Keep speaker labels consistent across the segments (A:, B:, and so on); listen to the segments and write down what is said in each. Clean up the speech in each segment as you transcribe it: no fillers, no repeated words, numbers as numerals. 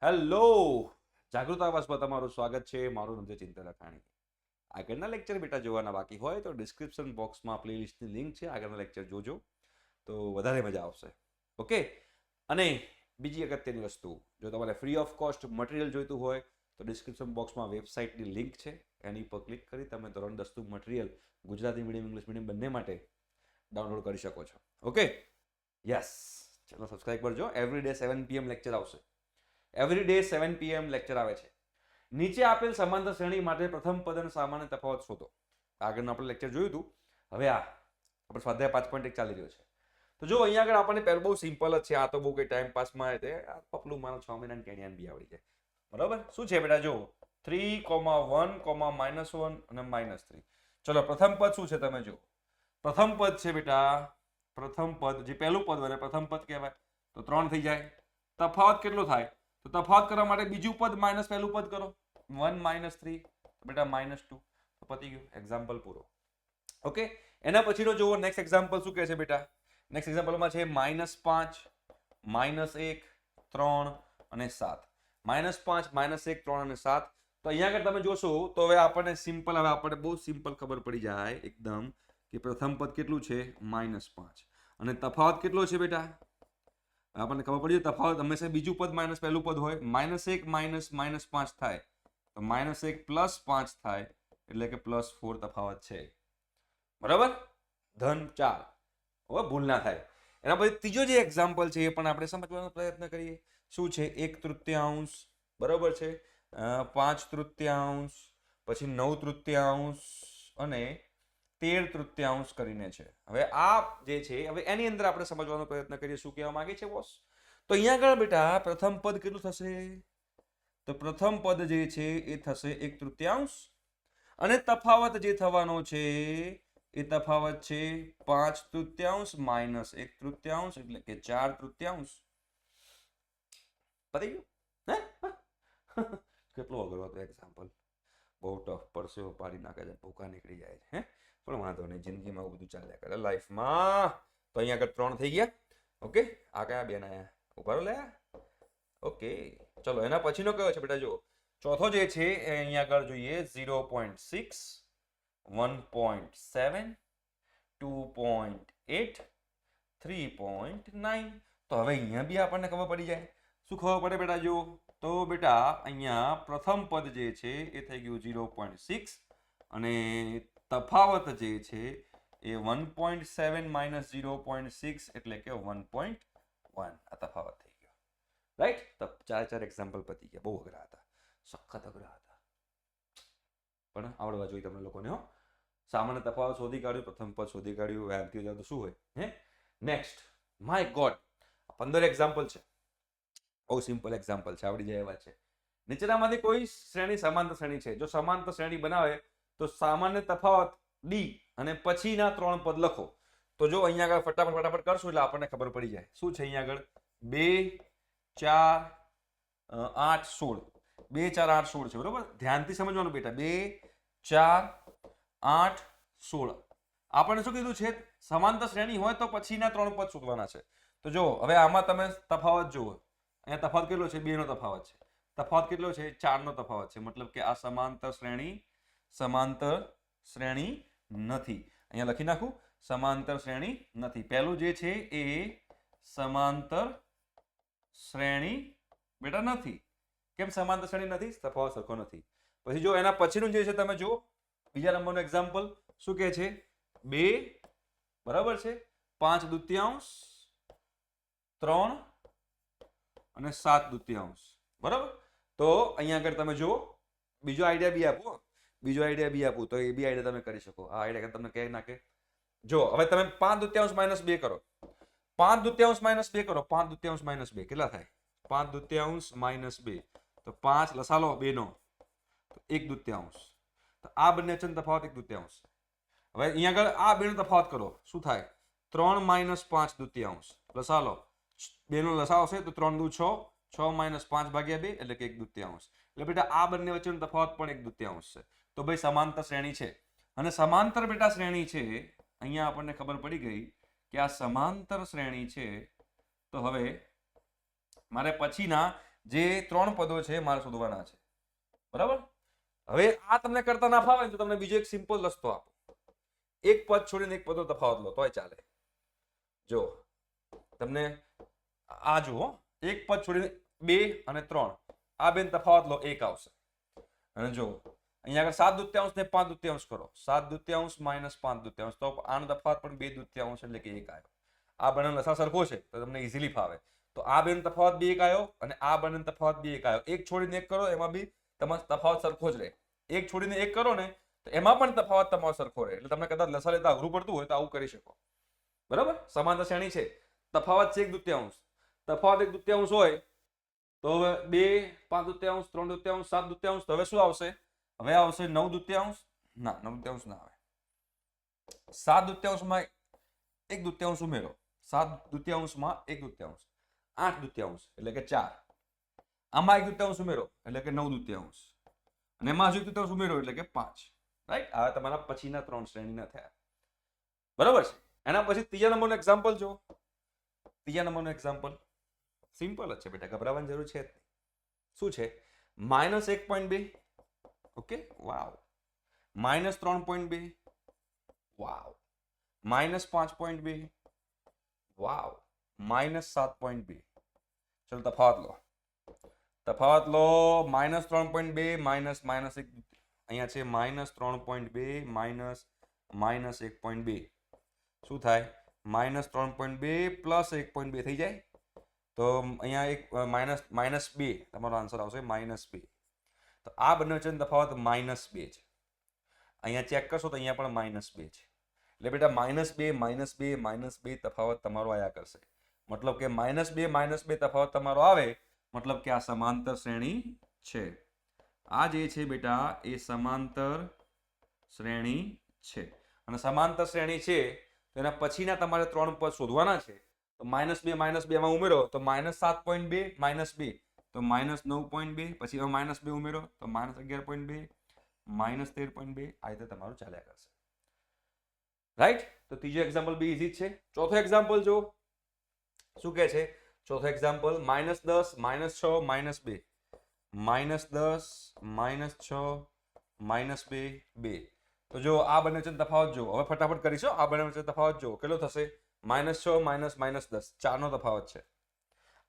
A: Hello, જાગૃત આવાસમાં તમારું સ્વાગત છે. મારું નામ છે ચિંતન અખાણી. આગળના લેક્ચર બેટા જોવાના બાકી હોય તો ડિસ્ક્રિપ્શન બોક્સમાં પ્લેલિસ્ટની લિંક છે. આગળના લેક્ચર જોજો તો વધારે મજા આવશે. ઓકે. અને બીજી અગત્યની વસ્તુ, જો તમારે ફ્રી ઓફ કોસ્ટ મટીરિયલ જોઈતું હોય તો ડિસ્ક્રિપ્શન બોક્સમાં વેબસાઇટની લિંક છે. એની પર ક્લિક કરી તમે ધોરણ 10નું material Gujarati medium English medium બંને માટે ડાઉનલોડ કરી શકો છો. ઓકે. યસ, ચલો સબસ્ક્રાઇબ કરજો. એવરી ડે 7 PM લેક્ચર આવશે. એવરી ડે 7 PM લેક્ચર આવે છે. નીચે આપેલ સમાંતર શ્રેણી માટે પ્રથમ પદ અને સામાન્ય તફાવત શોધો. આગળનું આપણે લેક્ચર જોયું હતું. હવે આપણે સ્વાધ્યાય 5.1 ચાલી રહ્યો છે. તો જો અહીંયા આગળ આપણને પહેલું બહુ સિમ્પલ જ છે. આ તો બહુ કંઈ ટાઈમ પાસમાં તે પપલું મારો 6 મહિનાની કેણિયાન બી આવડી જાય. બરાબર? શું છે બેટા? જો 3, 1, -1 અને -3. ચલો પ્રથમ પદ શું છે તમે જો. પ્રથમ પદ છે બેટા, પ્રથમ પદ જે પહેલું પદ હોય પ્રથમ પદ કહેવાય. તો 3 થઈ જાય. તફાવત કેટલો થાય? તો તફાવત કરવા માટે બીજું પદ માઇનસ પહેલું પદ કરો. 1 - 3 બેટા -2. તો પતી ગયું, એક્ઝામ્પલ પૂરો. ઓકે. એના પછીનો જુઓ નેક્સ્ટ એક્ઝામ્પલ શું કહે છે બેટા. નેક્સ્ટ એક્ઝામ્પલમાં છે -5, -1, 3 અને 7. -5, -1, 3 અને 7. તો અહીંયા આગળ તમે જોશો તો હવે આપણને સિમ્પલ, હવે આપણને બહુ સિમ્પલ ખબર પડી જાય એકદમ કે પ્રથમ પદ કેટલું છે? -5. અને તફાવત કેટલો છે બેટા? આપણને ખબર પડી તફાવત હંમેશા બીજું પદ માઇનસ પહેલું પદ હોય. -1 - -5 થાય તો -1 + 5 થાય એટલે કે +4 તફાવત છે. બરાબર? ધન 4. હવે ભૂલ ના થાય. એના પછી ત્રીજો જે એક્ઝામ્પલ છે એ પણ આપણે સમજવાનો પ્રયત્ન કરીએ. શું છે? 1/3, બરાબર છે, 5/3, પછી 9/3 અને 13/3 કરીને છે. હવે આ જે છે હવે એની અંદર આપણે સમજવાનો પ્રયત્ન કરીએ શું કહેવા માંગે છે બોસ. તો અહીંયા આગળ બેટા પ્રથમ પદ કેટલું થશે? તો પ્રથમ પદ જે છે એ થશે 1/3 અને તફાવત જે થવાનો છે એ તફાવત છે 5/3 - 1/3 એટલે કે 4/3. પતી ગયું? હે? કેટલો અઘરો હતો એક્ઝામ્પલ. બહુ ટફ, પરસેવો પાડી નાખે છે, ભૂખા નીકળી જાય છે. હે? પણ વાંધો નહીં, જિંદગીમાં બધું ચાલ્યા કરે લાઈફમાં. તો અહીંયા આગળ 3 થઈ ગયા. ઓકે. આ કયા બેન આયા? ઉભા લે. ઓકે. ચલો એના પછીનો કયો છે બેટા? જો ચોથો જે છે એ અહીંયા આગળ જોઈએ 0.6, 1.7, 2.8, 3.9. તો હવે અહીંયા બી આપણને ખબર પડી જાય. શું ખબર પડે બેટા? જો તો બેટા અહીંયા પ્રથમ પદ જે છે એ થઈ ગયું 0.6 અને તફાવત જે છે એ 1.7 - 0.6 એટલે કે 1.1. આ તફાવત થઈ ગયો. રાઈટ? તો 4 એક્ઝામ્પલ પતી ગયા. બહુ અઘરા હતા, સખત અઘરા હતા, પણ આવડવા જોઈએ તમને લોકોને. હો, સામાન્ય તફાવત શોધી કાઢ્યું, પ્રથમ પદ શોધી કાઢ્યું, વ્યાપતી જાવ તો શું હોય? હે? નેક્સ્ટ, માય ગોડ, 15 એક્ઝામ્પલ છે. બહુ સિમ્પલ એક્ઝામ્પલ છે, આવડી જાય એવા છે. નીચેનામાંથી કોઈ શ્રેણી સમાંતર શ્રેણી છે. જો સમાંતર શ્રેણી બનાવે તો સામાન્ય તફાવત ડી અને પછીના 3 પદ લખો. તો જો અહીંયા આગળ ફટાફટ કરશું એટલે આપણને ખબર પડી જાય. શું છે અહીંયા આગળ? 2, 4, 8, 16. 2, 4, 8, 16 છે. બરોબર? ધ્યાનથી સમજવાનું બેટા. 2, 4, 8, 16. આપણને શું કીધું છે? સમાંતર શ્રેણી હોય તો પછીના 3 પદ શોધવાના છે. તો જો હવે આમાં તમે તફાવત જુઓ. અહીંયા તફાવત કેટલો છે? 2 નો તફાવત છે. તફાવત કેટલો છે? 4 નો તફાવત છે. મતલબ કે આ સમાંતર શ્રેણી નથી. અહીંયા લખી નાખું, સમાંતર શ્રેણી નથી. પહેલું જે છે એ સમાંતર શ્રેણી બેટા નથી. કેમ સમાંતર શ્રેણી નથી? તફાવત સરખો નથી. પછી જો એના પછીનું જે છે તમે જુઓ, બીજા નંબરનું એક્ઝામ્પલ શું કહે છે? 2, બરાબર છે, 5/2, 3 અને 7/2. બરાબર? તો અહીંયા આગળ તમે જુઓ, બીજો આઈડિયા બી આપું તો એ બી આઈડિયા તમે કરી શકો. આ આઈડિયા તમને કહે નાખે. જો હવે તમે 5/2 - 2 કરો. 5/2 - 2 કરો. 5/2 - 2 કેટલા થાય? 5/2 - 2 તો 5 લસાલો 2 નો, તો 1/2. તો આ બંને વચ્ચેનો તફાવત 1/2. હવે અહીંયા આગળ આ 2 નો તફાવત કરો. શું થાય? 3 - 5/2 લસાલો. 2 નો લસાઅ આવશે તો 3 દુ 6, 6 - 5/2 એટલે કે 1/2. એટલે બેટા આ બંને વચ્ચેનો તફાવત પણ 1/2 છે. તો ભાઈ સમાંતર શ્રેણી છે. અને સમાંતર બેટા શ્રેણી છે. અહીંયા આપણને ખબર પડી ગઈ કે આ સમાંતર શ્રેણી છે. તો હવે મારે પછીના જે 3 પદો છે મારે શોધવાના છે, બરાબર. હવે આ તમને કરતા ના ફાવે તો તમને બીજો એક સિમ્પલ રસ્તો આપો, એક પદ છોડીને એક પદનો તફાવત લો તોય ચાલે. જો તમને આ જુઓ, એક પદ છોડીને 2 અને 3 આ બેન તફાવત લો, 1 આવશે. અને જો અહીંયા આગળ 7/2 ને 5/2 કરો, 7/2 માઇનસ 5/2, તો આનો તફાવત પણ 2/2 એટલે કે 1 આવ્યો. આ બંનેનો લસા સરખો છે તો તમને ઇઝીલી ફાવે. તો આ બેન તફાવત 2 1 આવ્યો અને આ બંને તફાવત 2 1 આવ્યો. એક છોડીને એક કરો એમાં બી તમારો તફાવત સરખો જ રહે. એક છોડીને એક કરો ને તો એમાં પણ તફાવત તમારો સરખો રહે. એટલે તમને કદાચ લસા લેતા અઘરું પડતું હોય તો આવું કરી શકો, બરાબર. સમાંતર શ્રેણી છે, તફાવત છે 1/2, તફાવત 1/2 હોય તો હવે 2 5/2 3/2 7/2, તો હવે શું આવશે? હવે આવશે 9/2. ના, 9/2 ના આવે. 7/2 માં 1/2 ઉમેરો, 7/2 માં 1/2 8/2 એટલે કે 4. આમાં 1/2 ઉમેરો એટલે કે 9/2 અને એમાં 1/2 ઉમેરો એટલે કે 5. રાઈટ. આ તમારા પછીના 3 શ્રેણીના થયા, બરાબર છે. એના પછી ત્રીજા નંબરનો એક્ઝામ્પલ જો. ત્રીજા નંબરનો એક્ઝામ્પલ સિમ્પલ જ છે બેટા, ગભરાવાની જરૂર છે જ નહીં. શું છે? -1.2. ઓકે, વાવ. -3.2, વાવ. -5.2, વાવ. -7.2. ચલો તફાવત લો. તફાવત લો. -3.2 માઇનસ -1, અહીંયા છે -3.2 માઇનસ -1.2. શું થાય? -3.2 પ્લસ 1.2 થઈ જાય. તો અહીંયા એક -2 તમારો આન્સર આવશે, -2. તો આ બંને વચ્ચેનો તફાવત -2 છે. અહીંયા ચેક કરશો તો અહીંયા પણ -2 છે. એટલે બેટા -2 તફાવત તમારો આયા કરશે. મતલબ કે -2 તફાવત તમારો આવે, મતલબ કે આ સમાંતર શ્રેણી છે. આ જે છે બેટા એ સમાંતર શ્રેણી છે. અને સમાંતર શ્રેણી છે તો એના પછીના તમારે 3 પદ શોધવાના છે. તો -2 માં ઉમેરો તો -7.2 -2 તો -9.2, પછી હવે -2 ઉમેરો તો -11.2 -13.2. આ રીતે તમારું ચાલ્યા કરશે. રાઈટ. તો ત્રીજો એક્ઝામ્પલ બી ઇઝી છે. ચોથો એક્ઝામ્પલ જો શું કહે છે? ચોથો એક્ઝામ્પલ -10 -6 -2 -10 -6 -2. તો જો આ બંને વચ્ચે તફાવત જો, હવે ફટાફટ કરીશું. આ બંને વચ્ચે તફાવત જો કેટલો થશે? -6 -10, 4 નો તફાવત છે.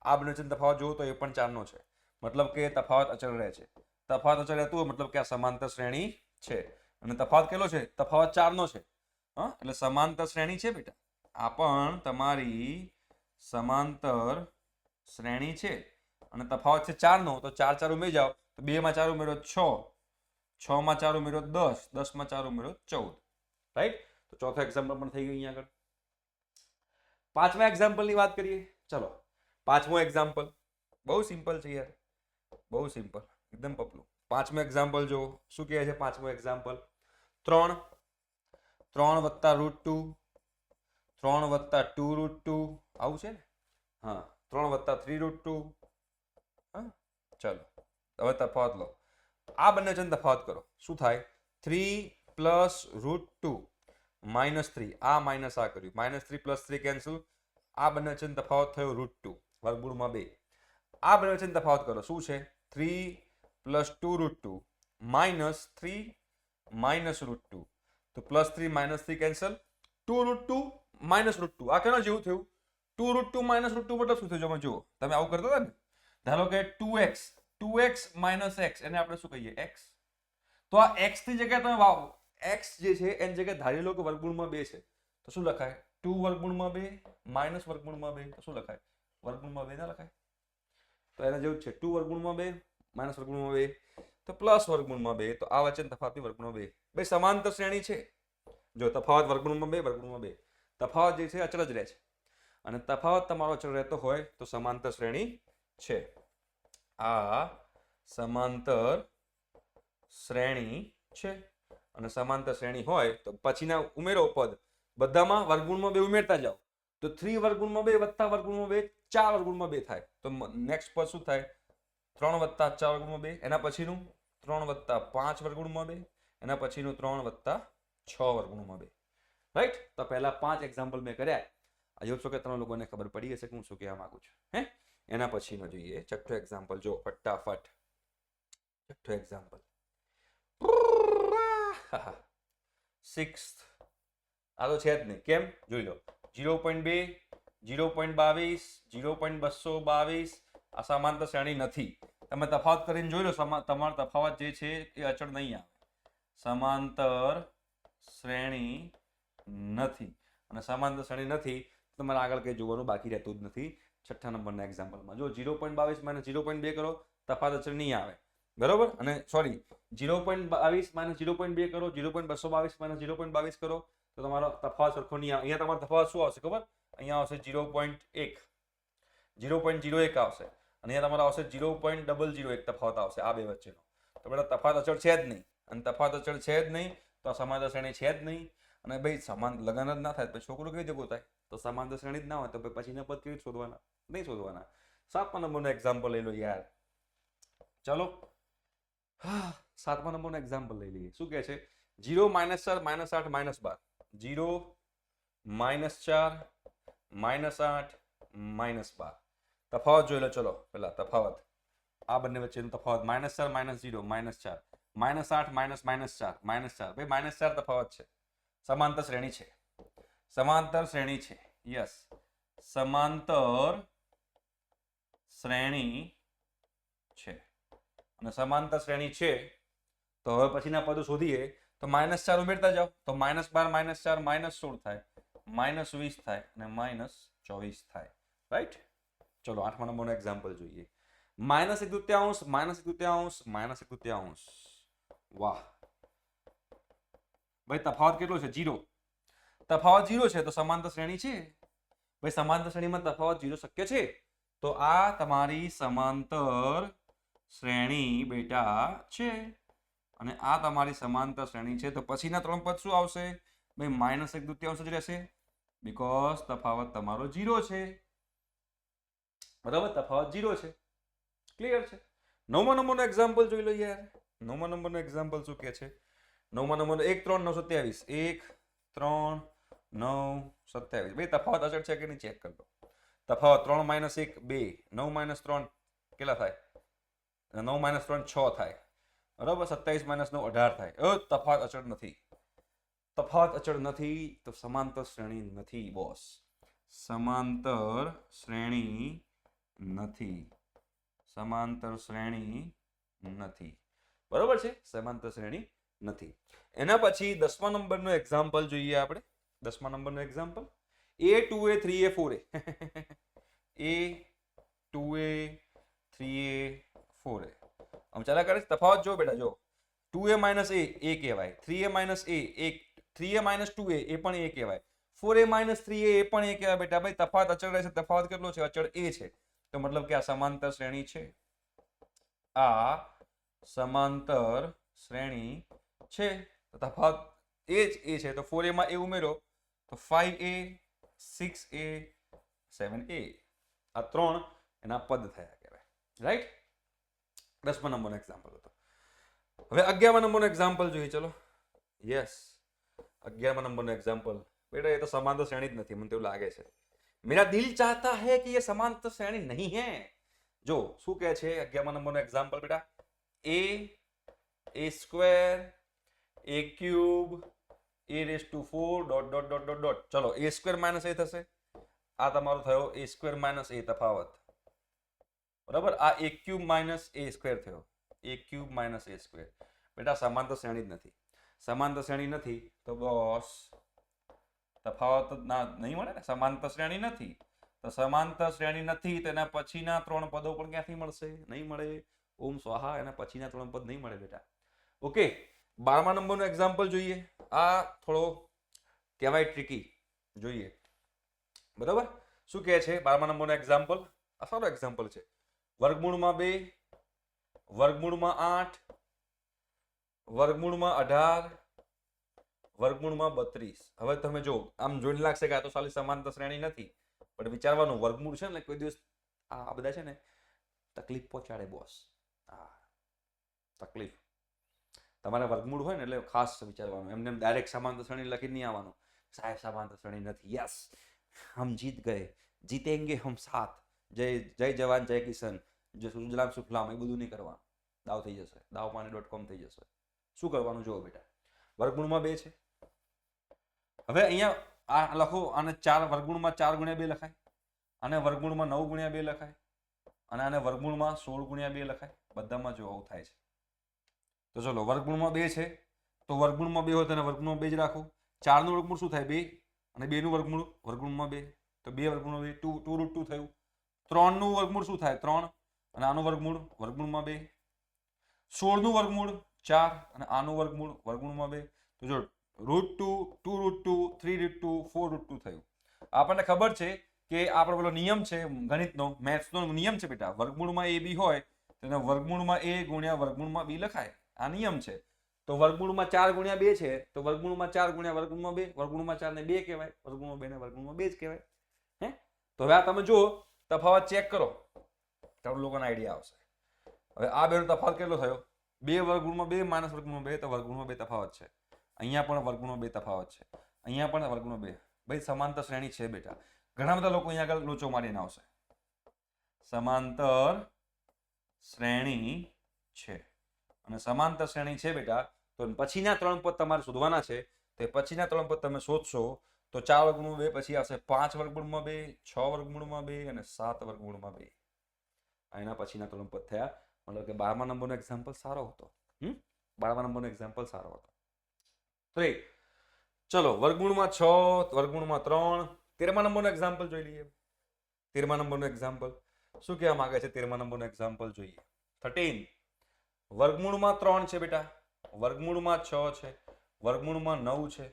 A: આ બંને વચ્ચે તફાવત જો તો એ પણ 4 નો છે. મતલબ કે તફાવત અચળ રહે છે. તફાવત અચળ રહેતું હોય મતલબ કે આ સમાંતર શ્રેણી છે. અને તફાવત કેટલો છે? તફાવત 4 નો છે. હા, એટલે સમાંતર શ્રેણી છે બેટા. આ પણ તમારી સમાંતર શ્રેણી છે અને તફાવત છે 4 નો. તો 4 4 ઉમેરી જાઓ તો 2 માં 4 ઉમેરો 6, 6 માં 4 ઉમેરો 10, 10 માં 4 ઉમેરો 14. રાઈટ. તો ચોથો એક્ઝામ્પલ પણ થઈ ગયું. અહીંયા આગળ પાંચમા એક્ઝામ્પલની વાત કરીએ. ચલો, પાંચમો એક્ઝામ્પલ બહુ સિમ્પલ છે યાર, બહુ સિમ્પલ, એકદમ પપલું. પાંચમો એક્ઝામ્પલ જો શું કહે છે? પાંચમો એક્ઝામ્પલ 3 + √2, 3 + 2√2 આવું છે ને? હા, 3 + 3√2. હા, ચલો હવે તફાવત લો. આ બંને વચ્ચે તફાવત કરો. શું થાય? 3 + √2 -3. આ માઇનસ આ કર્યું, -3 + 3 કેન્સલ. આ બંને વચ્ચે તફાવત થયો √2 વર્ગમૂળમાં 2. આ બંને વચ્ચે તફાવત કરો. શું છે? 3 + 2√2 -3 -√2. તો +3 -3 કેન્સલ. 2√2 -√2 આ કેનો જેવું થયું? 2√2 -√2 મતલબ શું થયું? જુઓ, તમે આવું કરતા હતા ને. ધારો કે 2x - x, એને આપણે શું કહીએ? x. તો આ x ની જગ્યાએ તમે વાવ x જે છે એની જગ્યાએ ધારી લો કે વર્ગમૂળમાં 2 છે, તો શું લખાય? 2 વર્ગમૂળમાં 2 માઇનસ વર્ગમૂળમાં 2, તો શું લખાય? વર્ગમૂળમાં 2 ના લખાય? તો એના જેવું જ છે. 2 વર્ગમૂળમાં 2 માઇનસ વર્ગમૂળમાં 2 તો પ્લસ વર્ગમૂળમાં 2. તો આ વચ્ચે તફાવત વર્ગમૂળમાં 2. બે સમાંતર શ્રેણી છે. જો તફાવત વર્ગમૂળમાં 2 વર્ગમૂળમાં 2, તફાવત જે છે અચળ જ રહે છે. અને તફાવત તમારો અચળ રહેતો હોય તો સમાંતર શ્રેણી છે. આ સમાંતર શ્રેણી છે. અને સમાંતર શ્રેણી હોય તો પછીના ઉમેરો પદ બધામાં વર્ગમૂળમાં 2 ઉમેરતા જાઓ. તો 3 વર્ગમૂળમાં 2 વત્તા વર્ગમૂળમાં 2 4 વર્ગમૂળમાં 2 થાય. તો નેક્સ્ટ પદ શું થાય? 3 + 4 વર્ગમૂળમાં 2. એના પછીનું 3 + 5 વર્ગમૂળમાં 2. એના પછીનું 3 + 6 વર્ગમૂળમાં 2. રાઈટ. તો પહેલા 5 એક્ઝામ્પલ મેં કર્યા. આઈ હોપ છો કે તમને લોકોને ખબર પડી હશે કે હું શું કહેવા માંગુ છું. હે, એના પછીનો જોઈએ છઠ્ઠો એક્ઝામ્પલ. જો ફટાફટ છઠ્ઠો એક્ઝામ્પલ. 6 આ તો છે જ નહીં. કેમ? જોઈ લો. 0.2, 0.22, 0.222 આ સમાંતર શ્રેણી નથી. તમે તફાવત કરીને જોઈ લો. તમારો તફાવત જે છે એ અચળ નહીં આવે. સમાંતર શ્રેણી નથી, અને સમાંતર શ્રેણી નથી તમારે આગળ કંઈ જોવાનું બાકી રહેતું જ નથી. છઠ્ઠા નંબરના એક્ઝામ્પલમાં જો 0.22 માઇનસ 0.2 કરો, તફાવત અચળ નહીં આવે. બરોબર? અને સોરી 0.22 માઇનસ 0.2 કરો, 0.222 માઇનસ 0.22 કરો તો તમારો તફાવત સરખો નહીં આવે. અહીંયા તમારો તફાવત શું આવશે ખબર? અહીંયા આવશે 0.1, 0.01 આવશે, અને અહીંયા તમારો આવશે 0.001 તફાવત આવશે આ બે વચ્ચેનો. તો બેટા તફાવત અચળ છે જ નહીં, અને તફાવત અચળ છે જ નહીં તો આ સમાંતર શ્રેણી છે જ નહીં. અને ભાઈ લગ્ન જ ના થાય તો છોકરો કેવી રીતે ગોતાય? તો સમાંતર શ્રેણી જ ના હોય તો પછીના પદ કેવી રીતે શોધવાના? નહીં શોધવાના. 7મા નંબરનો એક્ઝામ્પલ લઈ લો યાર. ચલો 7મા નંબરનો એક્ઝામ્પલ લઈ લઈએ. શું કહે છે? 0, -4, -8, -12. 0, -4, -8, -12. તફાવત જોઈ લો. ચલો પેલા તફાવત, આ બંને વચ્ચેનો તફાવત -4, -0, -4, -8, -4, -4. ભાઈ -4 તફાવત છે. સમાંતર શ્રેણી છે. સમાંતર શ્રેણી છે. યસ, સમાંતર શ્રેણી છે. અને સમાંતર શ્રેણી છે તો હવે પછીના પદો શોધીએ તો -4 ઉમેરતા જાઓ તો -12, -4, -16 થાય, -20 થાય અને -24 થાય. રાઈટ? ચલો 8મા નંબરનો એક્ઝામ્પલ જોઈએ. -1/2, -1/2, વાહ ભાઈ તફાવત કેટલો છે? 0. તફાવત 0 છે તો સમાંતર શ્રેણી છે. ભાઈ સમાંતર શ્રેણીમાં તફાવત 0 શક્ય છે તો આ તમારી સમાંતર શ્રેણી બેટા છે. અને આ તમારી સમાંતર શ્રેણી છે તો પછીના 3 પદ શું આવશે? ભાઈ -1/2 જ રહેશે, બીકોઝ તફાવત તમારો 0 છે. બરાબર? તફાવત 0 છે. ક્લિયર છે? 9મા નંબરનો એક્ઝામ્પલ જોઈ લો યાર. 9મા નંબરનો એક્ઝામ્પલ શું કહે છે? 9મા નંબરનો 1, 3, 9, 27. 1, 3, 9, 27. ભાઈ તફાવત અચળ છે કે નહીં ચેક કરી લો. તફાવત 3 - 1 2, 9 - 3 કેટલા થાય? 9 - 3 6 થાય. બરાબર? 27 - 9 18 થાય. તફાવત અચળ નથી. તફાવત અચળ નથી તો સમાંતર શ્રેણી નથી બોસ. સમાંતર શ્રેણી નથી. સમાંતર શ્રેણી નથી. બરોબર છે? સમાંતર શ્રેણી નથી. એના પછી 10મા નંબરનો એક્ઝામ્પલ જોઈએ આપણે. 10મા નંબરનો example A, 2A, 3A, 4A. A, 2A, 3A, 4A. આમ ચાલ્યા કરે. તફાવત જો બેટા, જો 2A - A એ કહેવાય, 3A - A 3A - 2A એ પણ એ કહેવાય, 4A - 3A એ પણ એ કહેવાય બેટા. ભાઈ તફાવત અચળ રહેશે. તફાવત કેટલો છે? અચળ એ છે. તો મતલબ કે આ સમાંતર શ્રેણી છે. આ સમાંતર શ્રેણી છે. તફાવત એ જ એ છે તો 4A માં એ ઉમેરો તો 5A, 6A, 7A. આ 3 એના પદ થયા કહેવાય. રાઈટ? 10મા નંબરનો એક્ઝામ્પલ હતો. હવે 11મા નંબરનો એક્ઝામ્પલ જોઈએ. ચલો યસ, 11મા નંબરનો એક્ઝામ્પલ. બેટા એ તો સમાંતર શ્રેણી જ નથી, મને તો એવું લાગે છે. मेरा दिल चाहता है कि ये समांतर श्रेणी नहीं है. जो શું કહે છે 11મા નંબરનો એક્ઝામ્પલ બેટા? a square a cube a⁴ ... ચલો a square minus a થશે. આ તમારો થયો a square minus a તફાવત. બરાબર? આ a cube minus a square થયો. a cube minus a square. બેટા સમાંતર શ્રેણી જ નથી. સમાંતર શ્રેણી નથી તો બોસ તફાવત નહીં મળે ને. સમાંતર શ્રેણી નથી તો સમાંતર શ્રેણી નથી તેના પછીના 3 પદો પણ ક્યાંથી મળશે? નહીં મળે. ઓમ સ્વાહા. એના પછીના 3 પદ નહીં મળે બેટા. ઓકે, 12મા નંબરનો એક્ઝામ્પલ જોઈએ. આ થોડો કહેવાય ટ્રિકી. જોઈએ બરાબર શું કહે છે 12મા નંબરનો એક્ઝામ્પલ. આ સારો એક્ઝામ્પલ છે. વર્ગમૂળમાં 2, વર્ગમૂળમાં 8, વર્ગમૂળમાં 18, વર્ગમૂળમાં 32. હવે તમે જો આમ જોઈને લાગશે કે આ તો સાલી સમાંતર શ્રેણી નથી, પણ વિચારવાનું વર્ગમૂળ છે ને કોઈ દિવસ આ બધા છે ને તકલીફ પહોંચાડે બોસ. હા, તકલીફ. તમારે વર્ગમૂળ હોય ને એટલે ખાસ વિચારવાનું. એમને ડાયરેક્ટ સમાંતર શ્રેણી લખી નહીં આવવાનું. સાહેબ સમાંતર શ્રેણી નથી. યસ હમ જીત ગए, જીતેંગે હમ સાથ, જય જવાન જય કિશન, જે સુજલામ સુફલામ એ બધું નહીં કરવાનું. દાવ થઈ જશે, દાવપાણી.com થઈ જશે. શું કરવાનું જુઓ બેટા, વર્ગમૂળમાં 2 છે. હવે અહીંયા આ લખો, આને 4 વર્ગમૂળમાં 4 ગુણ્યા 2 લખાય, અને વર્ગમૂળમાં 9 ગુણ્યા 2 લખાય, અને આને વર્ગમૂળમાં 16 ગુણ્યા 2 લખાય. બધામાં જો આવું થાય છે. તો ચલો વર્ગમૂળમાં 2 છે તો વર્ગમૂળમાં 2 હોય તો વર્ગમૂળમાં 2 જ રાખો. 4 નું વર્ગમૂળ શું થાય 2, અને 2 નું વર્ગમૂળ વર્ગમૂળમાં 2, તો 2 વર્ગમૂળમાં 2 2√2 થયું. 3 નું વર્ગમૂળ શું થાય 3, અને આનું વર્ગમૂળ વર્ગમૂળમાં 2. 16 નું વર્ગમૂળ 4, અને આનું વર્ગમૂળ વર્ગમૂળમાં 2. તો જો √2 2√2 3√2 4√2 થયું. આપણને ખબર છે કે આપણો પેલો નિયમ છે ગણિતનો, મેથ્સનો નિયમ છે બેટા, વર્ગમૂળમાં a b હોય તેને વર્ગમૂળમાં a ગુણ્યા વર્ગમૂળમાં b લખાય. આ નિયમ છે. તો વર્ગમૂળમાં 4 ગુણ્યા 2 છે તો વર્ગમૂળમાં 4 ગુણ્યા વર્ગમૂળમાં 2, વર્ગમૂળમાં 4 ને 2 કહેવાય, વર્ગમૂળમાં 2 ને વર્ગમૂળમાં 2 જ કહેવાય. હે, તો હવે આ તમે જુઓ તફાવત ચેક કરો, તમને લોકોને આઈડિયા આવશે. હવે આ બેનો તફાવત કેટલો થયો? 2 વર્ગમૂળમાં 2 માઇનસ વર્ગમૂળમાં 2, તો વર્ગમૂળમાં 2 તફાવત છે. અહીંયા પણ વર્ગમૂળમાં 2 તફાવત છે, અહીંયા પણ વર્ગમૂળમાં 2. ભાઈ સમાંતર શ્રેણી છે બેટા. ઘણા બધા લોકો અહીંયા આગળ લોચો મારીને આવશે. સમાંતર શ્રેણી છે, અને સમાંતર શ્રેણી છે બેટા, તો પછીના 3 પદ તમારે શોધવાના છે. તો પછીના 3 પદ તમે શોધશો તો 4 વર્ગમૂળમાં 2 પછી આવશે 5 વર્ગમૂળમાં 2, 6 વર્ગમૂળમાં 2 અને 7 વર્ગમૂળમાં 2. એના પછીના 3 પદ થયા. મતલબ કે 12મા નંબરનો એક્ઝામ્પલ સારો હતો. 12મા નંબરનો એક્ઝામ્પલ સારો હતો. તો ચલો વર્ગમૂળમાં 6, વર્ગમૂળમાં 3. 13મા નંબરનો એક્ઝામ્પલ જોઈ લઈએ. 13મા નંબરનો એક્ઝામ્પલ શું કહેવા માંગે છે? 13મા નંબરનો એક્ઝામ્પલ જોઈએ. 13 વર્ગમૂળમાં 3 છે બેટા, વર્ગમૂળમાં 6 છે, વર્ગમૂળમાં 9 છે,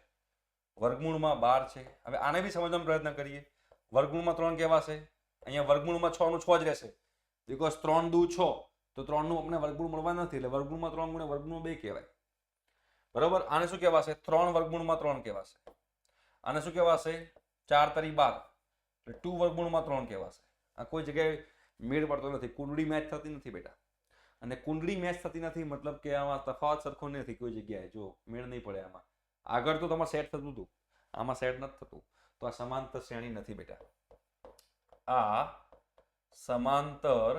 A: વર્ગમૂળમાં 12 છે. હવે આને બી સમજવાનો પ્રયત્ન કરીએ. વર્ગમૂળમાં 3 કેવા છે? અહીંયા વર્ગમૂળમાં 6 નું 6 જ રહેશે, બીકોઝ 3 દુ 6, તો 3 નું આપણે વર્ગમૂળ મળવા નથી, એટલે વર્ગમૂળમાં 3 ગુણ્યા વર્ગમૂળ 2 કહેવાય. બરાબર. આને શું કહેવાશે? 3 વર્ગમૂળમાં 3 કહેવાશે. આને શું કહેવાશે? 4 તરી 12, એટલે 2 વર્ગમૂળમાં 3 કહેવાશે. આ કોઈ જગ્યાએ મેળ પડતો નથી, કુંડળી મેચ થતી નથી બેટા. અને કુંડળી મેચ થતી નથી મતલબ કે આમાં તફાવત સરખો નથી કોઈ જગ્યાએ, જો મેળ નહીં પડે આમાં. આગળ તો તમારે સેટ થતું હતું, આમાં સેટ નથી થતું, તો આ સમાંતર શ્રેણી નથી બેટા. આ સમાંતર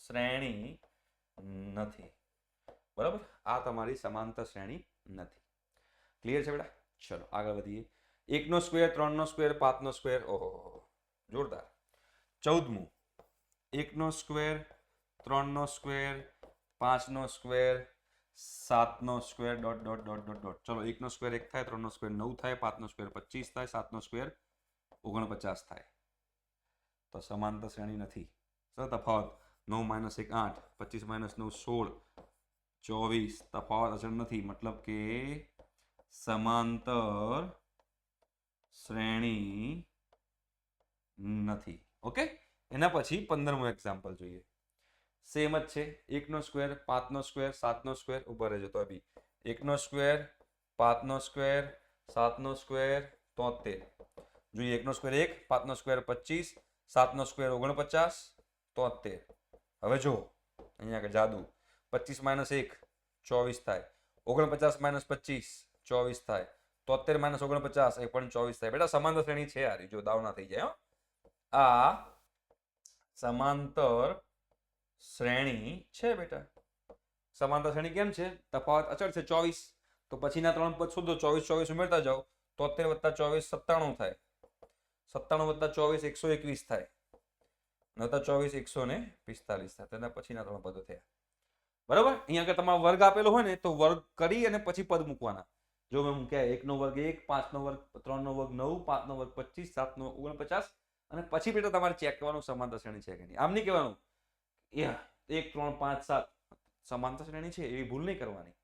A: શ્રેણી નથી. બરાબર, આ તમારી સમાંતર શ્રેણી નથી. ક્લિયર છે બેટા? ચલો આગળ વધીએ. 1 નો સ્ક્વેર, 3 નો સ્ક્વેર, 5 નો સ્ક્વેર, ઓહો જોરદાર. 14મું 1 નો સ્ક્વેર, 3 નો સ્ક્વેર, 5 નો સ્ક્વેર, 7 નો square dot dot dot dot dot. ચલો 1 નો સ્ક્વેર 1 થાય, 3 નો સ્ક્વેર 9 થાય, 5 નો સ્ક્વેર 25 થાય, 7 નો સ્ક્વેર 49 થાય. તો સમાંતર શ્રેણી નથી. સર તફાવત 9 - 1 8, 25 - 9 16, 24. તફાવત અચળ નથી, મતલબ કે સમાંતર શ્રેણી નથી. ઓકે, એના પછી 15મું એક્ઝામ્પલ જોઈએ. સેમ જ છે. 1 નો સ્ક્વેર, 5 નો સ્ક્વેર, 7 નો સ્ક્વેર, ઉપર રહેજો તો બી 1 નો સ્ક્વેર, 5 નો સ્ક્વેર, 7 નો સ્ક્વેર 73. જોઈએ 1 નો સ્ક્વેર 1, 5 નો સ્ક્વેર 25, 7 નો સ્ક્વેર 49, 73. હવે જો અહીંયા આગળ જાદુ. 25 - 1 24 થાય, 49 - 25 24 થાય, 73 - 49 એ પણ 24 થાય. બેટા સમાંતર શ્રેણી છે યાર, જો દાવ ના થઈ જાય. આ સમાંતર શ્રેણી છે બેટા. સમાંતર શ્રેણી કેમ છે? તફાવત અચળ છે 24, તો પછીના 3 પદ શોધો. 24 24 ઉમેરતા જાઓ, 73 + 24 97 થાય, 97 + 24 121 થાય, નતા 24 145 થાય. તેના પછીના 3 પદો થયા. બરાબર. અહીંયા આગળ તમારો વર્ગ આપેલો હોય ને તો વર્ગ કરી અને પછી પદ મૂકવાના. જો મેં મૂક્યા 1 નો વર્ગ 1, 5 નો વર્ગ 3 નો વર્ગ 9, 5 નો વર્ગ 25, 7 નો 49, અને પછી બેટા તમારે ચેક કરવાનું સમાંતર શ્રેણી છે કે નહીં. આમ નહીં કહેવાનું 1 3 5 7 સમાંતર શ્રેણી છે એવી ભૂલ નહીં કરવાની.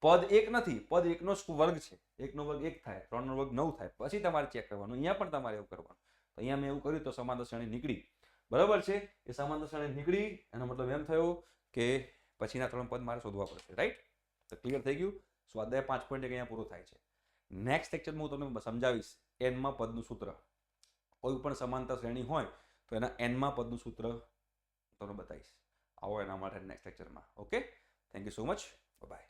A: પદ 1 નથી, પદ 1 નો વર્ગ છે. 1 નો વર્ગ 1 થાય, 3 નો વર્ગ 9 થાય, પછી તમારે ચેક કરવાનું. અહીંયા પણ તમારે એવું કરવાનું. તો અહીંયા મેં એવું કર્યું તો સમાંતર શ્રેણી નીકળી. બરાબર છે. એ સમાંતર શ્રેણી નીકળી એનો મતલબ એમ થયો કે પછીના 3 પદ મારે શોધવા પડશે. રાઈટ? તો ક્લિયર થઈ ગયું. સ્વાધ્યાય 5.1 અહીંયા પૂરો થાય છે. નેક્સ્ટ લેક્ચરમાં હું તમને સમજાવીશ n માં પદનું સૂત્ર. કોઈ પણ સમાંતર શ્રેણી હોય તો એના n માં પદનું સૂત્ર તમને બતાવીશ. આવો એના માટે નેક્સ્ટ લેક્ચરમાં. Okay, thank you so much. By.